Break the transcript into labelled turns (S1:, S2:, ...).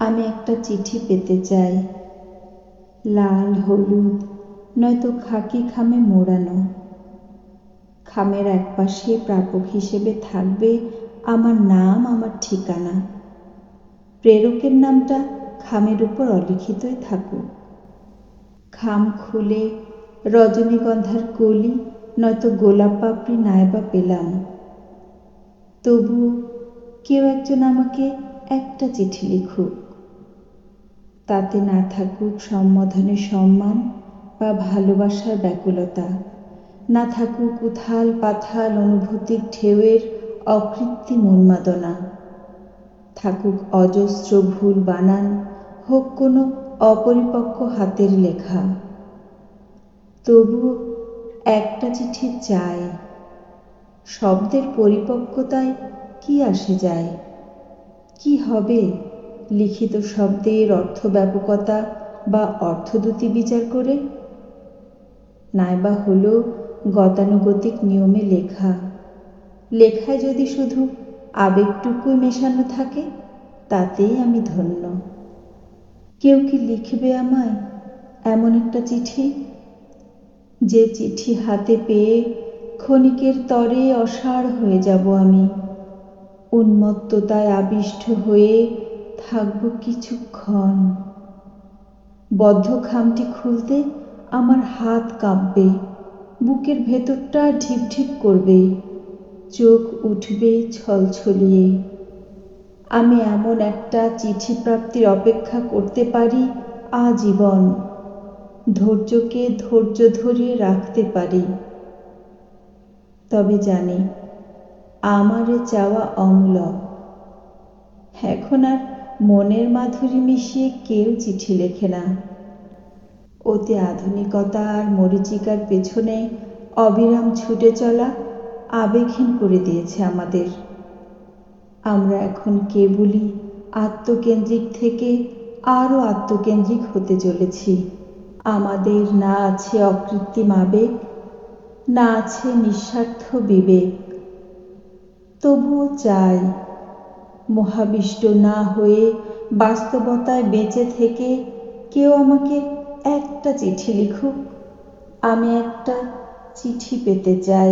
S1: আমি একটা চিঠি পেতে চাই, লাল হলুদ নয়তো খাকি খামে মোড়ানো। খামের একপাশে প্রাপক হিসেবে থাকবে আমার নাম, আমার ঠিকানা। প্রেরকের নামটা খামের উপর অলিখিতই থাকুক। খাম খুলে রজনীগন্ধার কলি নয়তো গোলাপ পাপড়ি নাইবা পেলাম, তবু কেউ একজন আমাকে একটা চিঠি লিখুক। তাতে না থাকুক সম্বোধনের সম্মান বা ভালোবাসার ব্যাকুলতা, না থাকুক উথাল পাথাল অনুভূতির ঢেউয়ের অকৃত্রিম উন্মাদনা, থাকুক অজস্র ভুল বানান, হোক কোনো অপরিপক্ক হাতের লেখা। তবু একটা চিঠি চাই। শব্দের পরিপক্কতায় কি আসে যায়? কি হবে লিখিত শব্দের অর্থব্যাপকতা বা অর্থদ্যুতি বিচার করে? নাইবা হলো গতানুগতিক নিয়মে লেখা। লেখায় যদি শুধু আবেগটুকুই মেশানো থাকে, তাতেই আমি ধন্য। কেউ কি লিখবে আমায় এমন একটা চিঠি, যে চিঠি হাতে পেয়ে ক্ষণিকের তরে অসাড় হয়ে যাব আমি, উন্মত্ততায় আবিষ্ট হয়ে থাকব কিছুক্ষণ। বদ্ধ খামটি খুলতে আমার হাত কাঁপবে, বুকের ভেতরটা ঢিপ ঢিপ করবে, চোখ উঠবে ছলছলিয়ে। আমি এমন একটা চিঠি প্রাপ্তির অপেক্ষা করতে পারি আজীবন, ধৈর্যকে ধৈর্য ধরিয়ে রাখতে পারি। তবে জানি আমারে চাওয়া অমূলক। এখন আর মনের মাধুরী মিশিয়ে কেউ চিঠি লেখে না। অতি আধুনিকতা আর মরীচিকার পেছনে অবিরাম ছুটে চলা আবেগহীন করে দিয়েছে আমাদের। আমরা এখন কেবলই আত্মকেন্দ্রিক থেকে আরও আত্মকেন্দ্রিক হতে চলেছি। আমাদের না আছে অকৃত্রিম আবেগ, না আছে নিঃস্বার্থ বিবেক। তবুও চাই মোহাবিষ্ট না হয়ে বাস্তবতায় বেঁচে থেকে কেউ আমাকে একটা চিঠি লিখুক। আমি একটা চিঠি পেতে চাই।